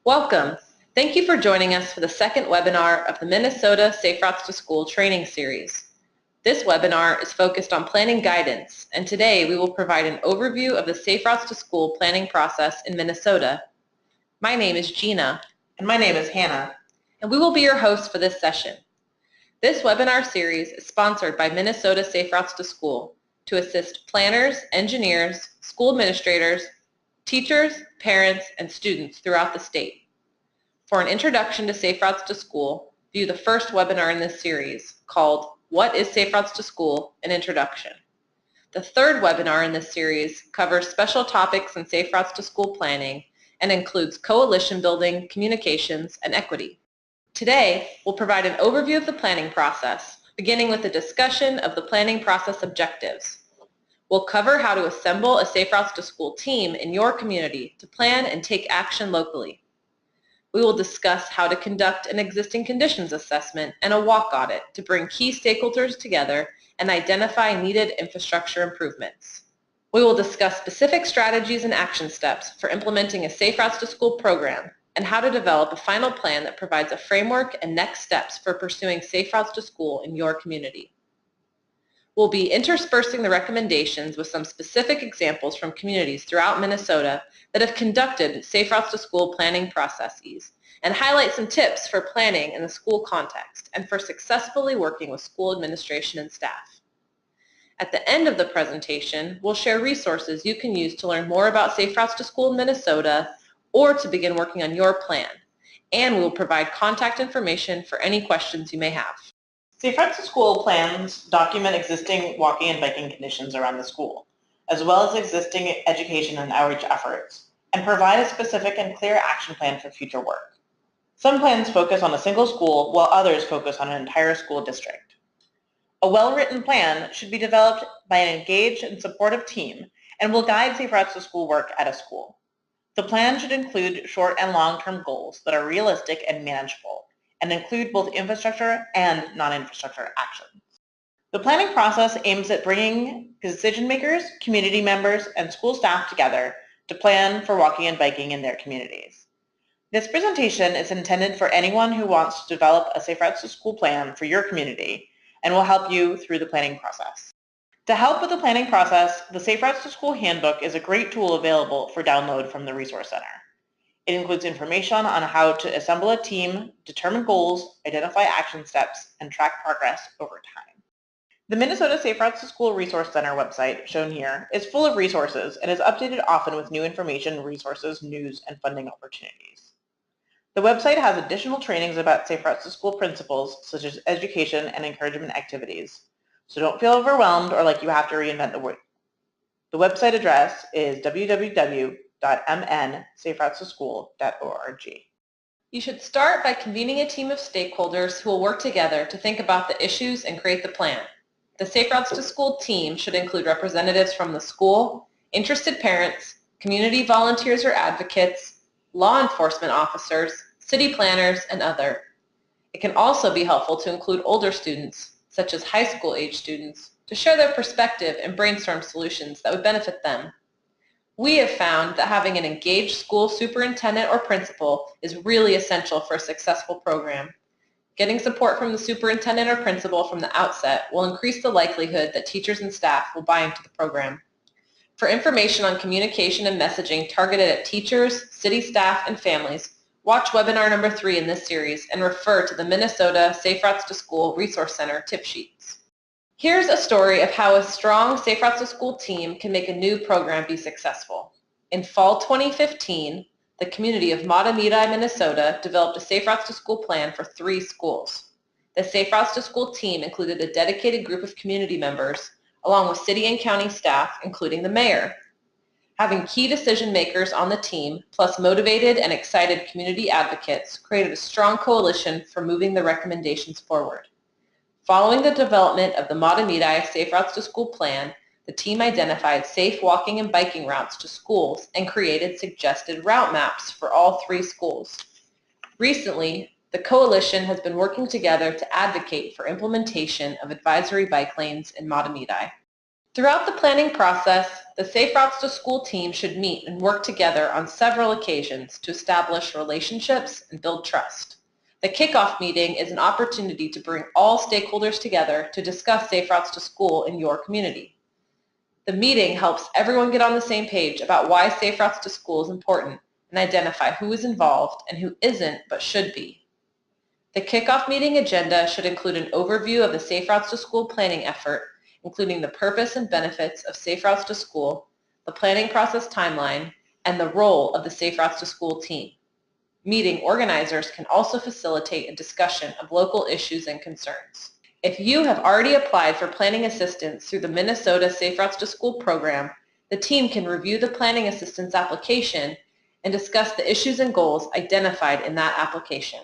Welcome. Thank you for joining us for the second webinar of the Minnesota Safe Routes to School training series. This webinar is focused on planning guidance, and today we will provide an overview of the Safe Routes to School planning process in Minnesota. My name is Gina. And my name is Hannah. And we will be your hosts for this session. This webinar series is sponsored by Minnesota Safe Routes to School to assist planners, engineers, school administrators, teachers, parents, and students throughout the state. For an introduction to Safe Routes to School, view the first webinar in this series called What is Safe Routes to School? An Introduction. The third webinar in this series covers special topics in Safe Routes to School planning and includes coalition building, communications, and equity. Today, we'll provide an overview of the planning process, beginning with a discussion of the planning process objectives. We'll cover how to assemble a Safe Routes to School team in your community to plan and take action locally. We will discuss how to conduct an existing conditions assessment and a walk audit to bring key stakeholders together and identify needed infrastructure improvements. We will discuss specific strategies and action steps for implementing a Safe Routes to School program and how to develop a final plan that provides a framework and next steps for pursuing Safe Routes to School in your community. We'll be interspersing the recommendations with some specific examples from communities throughout Minnesota that have conducted Safe Routes to School planning processes and highlight some tips for planning in the school context and for successfully working with school administration and staff. At the end of the presentation, we'll share resources you can use to learn more about Safe Routes to School in Minnesota or to begin working on your plan, and we will provide contact information for any questions you may have. Safe Routes to School plans document existing walking and biking conditions around the school, as well as existing education and outreach efforts, and provide a specific and clear action plan for future work. Some plans focus on a single school, while others focus on an entire school district. A well-written plan should be developed by an engaged and supportive team and will guide Safe Routes to School work at a school. The plan should include short and long-term goals that are realistic and manageable, and include both infrastructure and non-infrastructure actions. The planning process aims at bringing decision makers, community members, and school staff together to plan for walking and biking in their communities. This presentation is intended for anyone who wants to develop a Safe Routes to School plan for your community and will help you through the planning process. To help with the planning process, the Safe Routes to School Handbook is a great tool available for download from the Resource Center. It includes information on how to assemble a team, determine goals, identify action steps, and track progress over time. The Minnesota Safe Routes to School Resource Center website, shown here, is full of resources and is updated often with new information, resources, news, and funding opportunities. The website has additional trainings about Safe Routes to School principles, such as education and encouragement activities, so don't feel overwhelmed or like you have to reinvent the wheel. The website address is www.mnsaferoutestoschool.org. You should start by convening a team of stakeholders who will work together to think about the issues and create the plan. The Safe Routes to School team should include representatives from the school, interested parents, community volunteers or advocates, law enforcement officers, city planners, and other. It can also be helpful to include older students, such as high school age students, to share their perspective and brainstorm solutions that would benefit them. We have found that having an engaged school superintendent or principal is really essential for a successful program. Getting support from the superintendent or principal from the outset will increase the likelihood that teachers and staff will buy into the program. For information on communication and messaging targeted at teachers, city staff, and families, watch webinar number 3 in this series and refer to the Minnesota Safe Routes to School Resource Center tip sheets. Here's a story of how a strong Safe Routes to School team can make a new program be successful. In fall 2015, the community of Mahtomedi, Minnesota developed a Safe Routes to School plan for 3 schools. The Safe Routes to School team included a dedicated group of community members, along with city and county staff, including the mayor. Having key decision makers on the team, plus motivated and excited community advocates, created a strong coalition for moving the recommendations forward. Following the development of the Mahtomedi Safe Routes to School plan, the team identified safe walking and biking routes to schools and created suggested route maps for all 3 schools. Recently, the coalition has been working together to advocate for implementation of advisory bike lanes in Mahtomedi. Throughout the planning process, the Safe Routes to School team should meet and work together on several occasions to establish relationships and build trust. The kickoff meeting is an opportunity to bring all stakeholders together to discuss Safe Routes to School in your community. The meeting helps everyone get on the same page about why Safe Routes to School is important and identify who is involved and who isn't but should be. The kickoff meeting agenda should include an overview of the Safe Routes to School planning effort, including the purpose and benefits of Safe Routes to School, the planning process timeline, and the role of the Safe Routes to School team. Meeting organizers can also facilitate a discussion of local issues and concerns. If you have already applied for planning assistance through the Minnesota Safe Routes to School program, the team can review the planning assistance application and discuss the issues and goals identified in that application.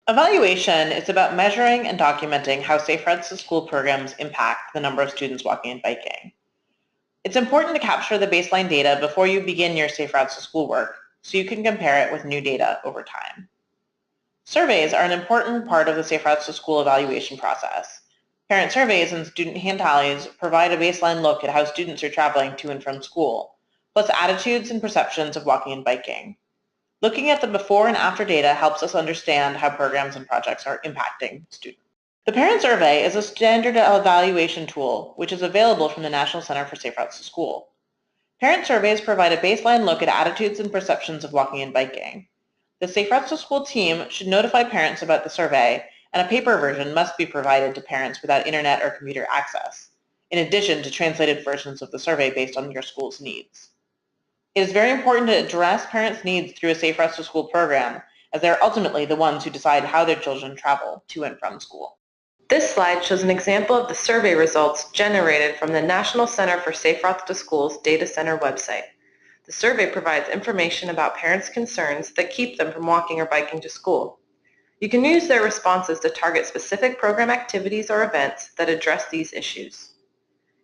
Evaluation is about measuring and documenting how Safe Routes to School programs impact the number of students walking and biking. It's important to capture the baseline data before you begin your Safe Routes to School work so you can compare it with new data over time. Surveys are an important part of the Safe Routes to School evaluation process. Parent surveys and student hand tallies provide a baseline look at how students are traveling to and from school, plus attitudes and perceptions of walking and biking. Looking at the before and after data helps us understand how programs and projects are impacting students. The Parent Survey is a standard evaluation tool which is available from the National Center for Safe Routes to School. Parent surveys provide a baseline look at attitudes and perceptions of walking and biking. The Safe Routes to School team should notify parents about the survey, and a paper version must be provided to parents without internet or computer access, in addition to translated versions of the survey based on your school's needs. It is very important to address parents' needs through a Safe Routes to School program, as they are ultimately the ones who decide how their children travel to and from school. This slide shows an example of the survey results generated from the National Center for Safe Routes to School's Data Center website. The survey provides information about parents' concerns that keep them from walking or biking to school. You can use their responses to target specific program activities or events that address these issues.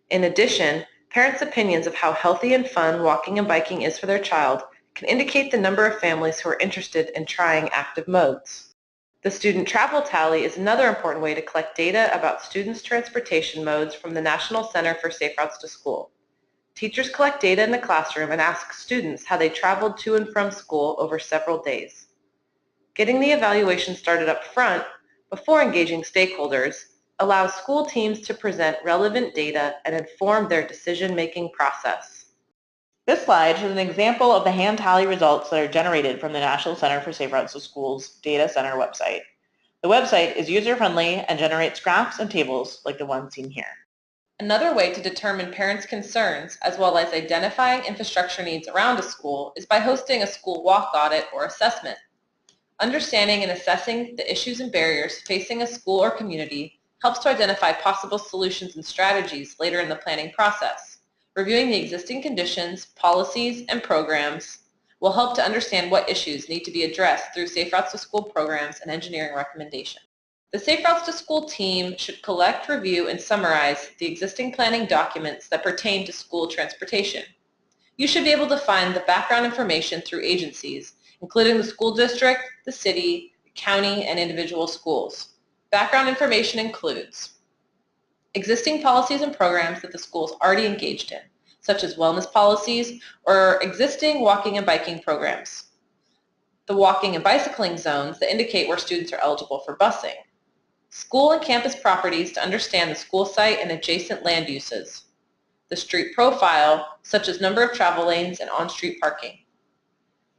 In addition, parents' opinions of how healthy and fun walking and biking is for their child can indicate the number of families who are interested in trying active modes. The student travel tally is another important way to collect data about students' transportation modes from the National Center for Safe Routes to School. Teachers collect data in the classroom and ask students how they traveled to and from school over several days. Getting the evaluation started up front, before engaging stakeholders, allows school teams to present relevant data and inform their decision-making process. This slide shows an example of the hand tally results that are generated from the National Center for Safe Routes to School's Data Center website. The website is user-friendly and generates graphs and tables like the one seen here. Another way to determine parents' concerns, as well as identifying infrastructure needs around a school, is by hosting a school walk audit or assessment. Understanding and assessing the issues and barriers facing a school or community helps to identify possible solutions and strategies later in the planning process. Reviewing the existing conditions, policies, and programs will help to understand what issues need to be addressed through Safe Routes to School programs and engineering recommendations. The Safe Routes to School team should collect, review, and summarize the existing planning documents that pertain to school transportation. You should be able to find the background information through agencies, including the school district, the city, the county, and individual schools. Background information includes existing policies and programs that the school is already engaged in, such as wellness policies or existing walking and biking programs. The walking and bicycling zones that indicate where students are eligible for busing. School and campus properties to understand the school site and adjacent land uses. The street profile, such as number of travel lanes and on-street parking.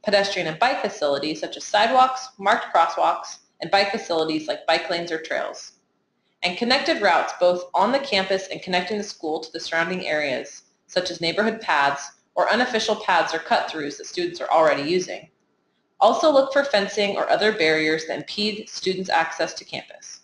Pedestrian and bike facilities, such as sidewalks, marked crosswalks, and bike facilities like bike lanes or trails. And connected routes both on the campus and connecting the school to the surrounding areas, such as neighborhood paths or unofficial paths or cut-throughs that students are already using. Also look for fencing or other barriers that impede students' access to campus.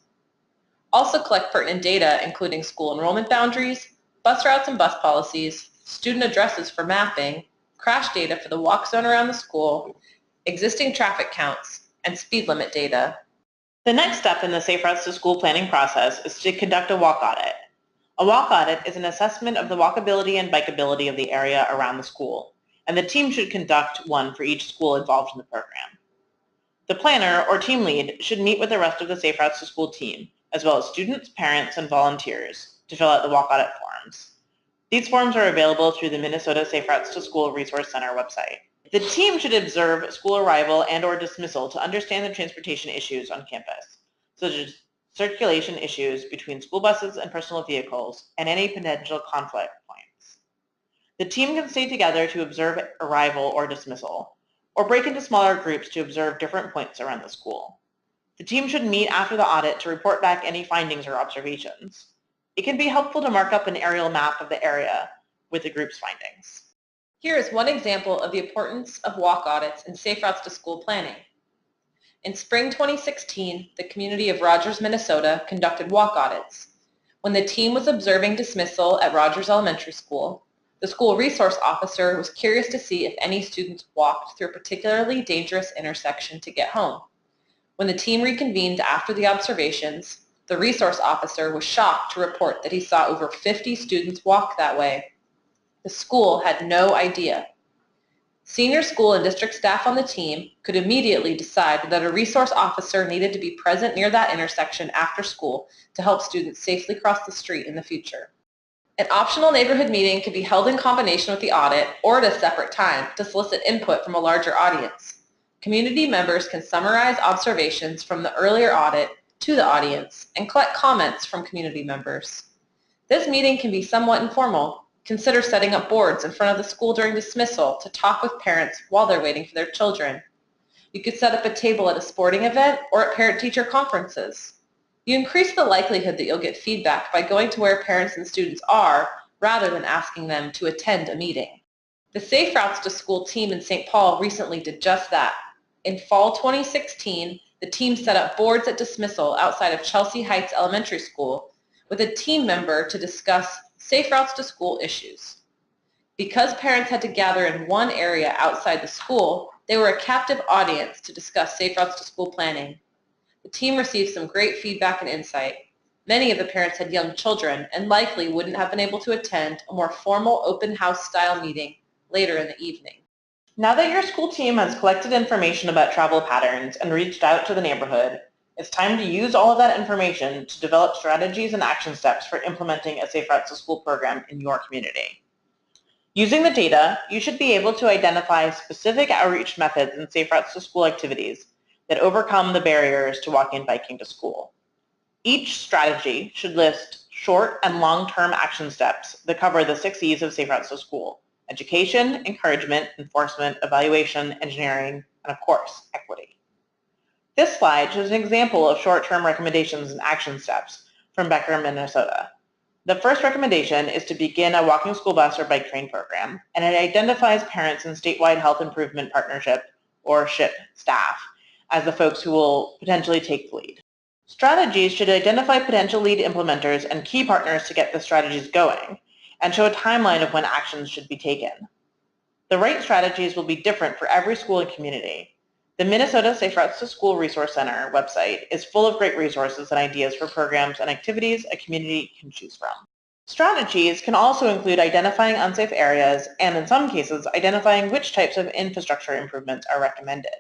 Also collect pertinent data including school enrollment boundaries, bus routes and bus policies, student addresses for mapping, crash data for the walk zone around the school, existing traffic counts, and speed limit data. The next step in the Safe Routes to School planning process is to conduct a walk audit. A walk audit is an assessment of the walkability and bikeability of the area around the school, and the team should conduct one for each school involved in the program. The planner or team lead should meet with the rest of the Safe Routes to School team, as well as students, parents, and volunteers, to fill out the walk audit forms. These forms are available through the Minnesota Safe Routes to School Resource Center website. The team should observe school arrival and/or dismissal to understand the transportation issues on campus, such as circulation issues between school buses and personal vehicles, and any potential conflict points. The team can stay together to observe arrival or dismissal, or break into smaller groups to observe different points around the school. The team should meet after the audit to report back any findings or observations. It can be helpful to mark up an aerial map of the area with the group's findings. Here is one example of the importance of walk audits in Safe Routes to School planning. In spring 2016, the community of Rogers, Minnesota conducted walk audits. When the team was observing dismissal at Rogers Elementary School, the school resource officer was curious to see if any students walked through a particularly dangerous intersection to get home. When the team reconvened after the observations, the resource officer was shocked to report that he saw over 50 students walk that way. The school had no idea. Senior school and district staff on the team could immediately decide that a resource officer needed to be present near that intersection after school to help students safely cross the street in the future. An optional neighborhood meeting could be held in combination with the audit or at a separate time to solicit input from a larger audience. Community members can summarize observations from the earlier audit to the audience and collect comments from community members. This meeting can be somewhat informal. Consider setting up boards in front of the school during dismissal to talk with parents while they're waiting for their children. You could set up a table at a sporting event or at parent-teacher conferences. You increase the likelihood that you'll get feedback by going to where parents and students are rather than asking them to attend a meeting. The Safe Routes to School team in St. Paul recently did just that. In fall 2016, the team set up boards at dismissal outside of Chelsea Heights Elementary School with a team member to discuss Safe Routes to School issues. Because parents had to gather in one area outside the school, they were a captive audience to discuss Safe Routes to School planning. The team received some great feedback and insight. Many of the parents had young children and likely wouldn't have been able to attend a more formal open house style meeting later in the evening. Now that your school team has collected information about travel patterns and reached out to the neighborhood, it's time to use all of that information to develop strategies and action steps for implementing a Safe Routes to School program in your community. Using the data, you should be able to identify specific outreach methods and Safe Routes to School activities that overcome the barriers to walking and biking to school. Each strategy should list short and long-term action steps that cover the 6 E's of Safe Routes to School: education, encouragement, enforcement, evaluation, engineering, and of course, equity. This slide shows an example of short-term recommendations and action steps from Becker, Minnesota. The first recommendation is to begin a walking school bus or bike train program, and it identifies parents and statewide health improvement partnership, or SHIP, staff as the folks who will potentially take the lead. Strategies should identify potential lead implementers and key partners to get the strategies going, and show a timeline of when actions should be taken. The right strategies will be different for every school and community. The Minnesota Safe Routes to School Resource Center website is full of great resources and ideas for programs and activities a community can choose from. Strategies can also include identifying unsafe areas and, in some cases, identifying which types of infrastructure improvements are recommended.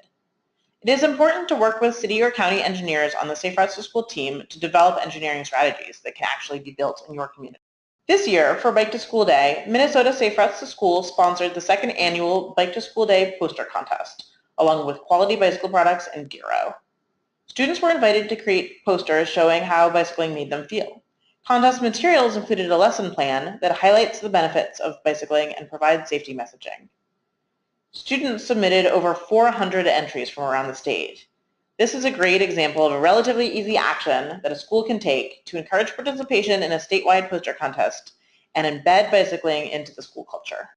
It is important to work with city or county engineers on the Safe Routes to School team to develop engineering strategies that can actually be built in your community. This year, for Bike to School Day, Minnesota Safe Routes to School sponsored the second annual Bike to School Day poster contest, along with Quality Bicycle Products and Giro. Students were invited to create posters showing how bicycling made them feel. Contest materials included a lesson plan that highlights the benefits of bicycling and provides safety messaging. Students submitted over 400 entries from around the state. This is a great example of a relatively easy action that a school can take to encourage participation in a statewide poster contest and embed bicycling into the school culture.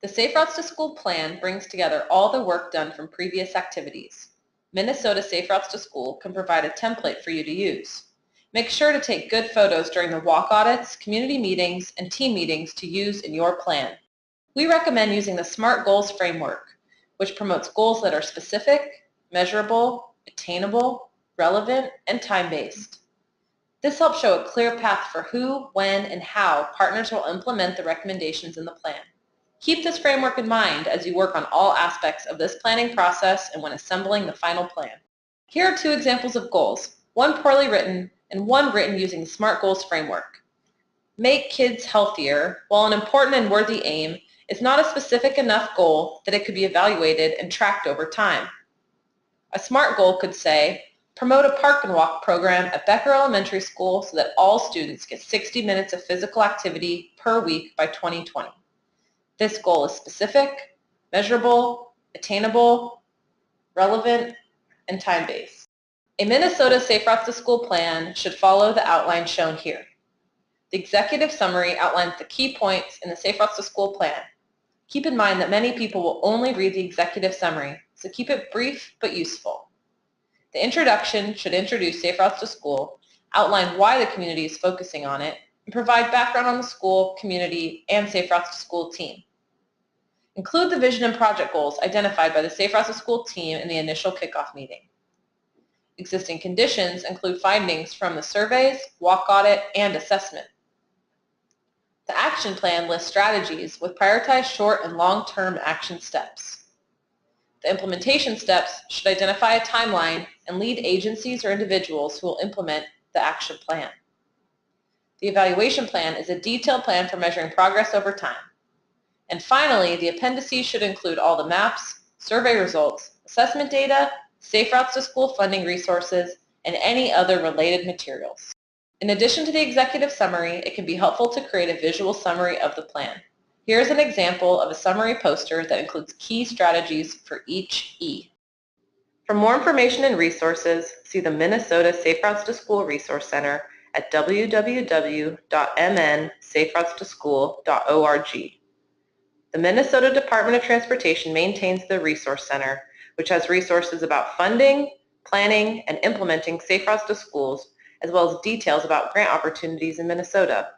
The Safe Routes to School plan brings together all the work done from previous activities. Minnesota Safe Routes to School can provide a template for you to use. Make sure to take good photos during the walk audits, community meetings, and team meetings to use in your plan. We recommend using the SMART Goals framework, which promotes goals that are specific, measurable, attainable, relevant, and time-based. This helps show a clear path for who, when, and how partners will implement the recommendations in the plan. Keep this framework in mind as you work on all aspects of this planning process and when assembling the final plan. Here are 2 examples of goals, one poorly written and one written using the SMART Goals framework. Make kids healthier, while an important and worthy aim, is not a specific enough goal that it could be evaluated and tracked over time. A SMART goal could say, promote a park and walk program at Becker Elementary School so that all students get 60 minutes of physical activity per week by 2020. This goal is specific, measurable, attainable, relevant, and time-based. A Minnesota Safe Routes to School plan should follow the outline shown here. The executive summary outlines the key points in the Safe Routes to School plan. Keep in mind that many people will only read the executive summary, so keep it brief but useful. The introduction should introduce Safe Routes to School, outline why the community is focusing on it, and provide background on the school, community, and Safe Routes to School team. Include the vision and project goals identified by the Safe Routes to School team in the initial kickoff meeting. Existing conditions include findings from the surveys, walk audit, and assessment. The action plan lists strategies with prioritized short and long-term action steps. The implementation steps should identify a timeline and lead agencies or individuals who will implement the action plan. The evaluation plan is a detailed plan for measuring progress over time. And finally, the appendices should include all the maps, survey results, assessment data, Safe Routes to School funding resources, and any other related materials. In addition to the executive summary, it can be helpful to create a visual summary of the plan. Here is an example of a summary poster that includes key strategies for each E. For more information and resources, see the Minnesota Safe Routes to School Resource Center at www.mnsaferoutestoschool.org. The Minnesota Department of Transportation maintains the Resource Center, which has resources about funding, planning, and implementing Safe Routes to Schools, as well as details about grant opportunities in Minnesota.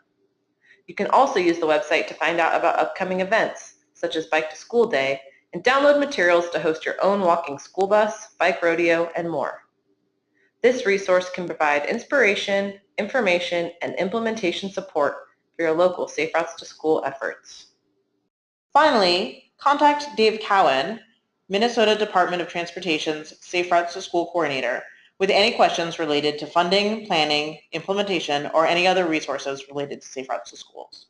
You can also use the website to find out about upcoming events, such as Bike to School Day, and download materials to host your own walking school bus, bike rodeo, and more. This resource can provide inspiration, information, and implementation support for your local Safe Routes to School efforts. Finally, contact Dave Cowan, Minnesota Department of Transportation's Safe Routes to School Coordinator, with any questions related to funding, planning, implementation, or any other resources related to Safe Routes to Schools.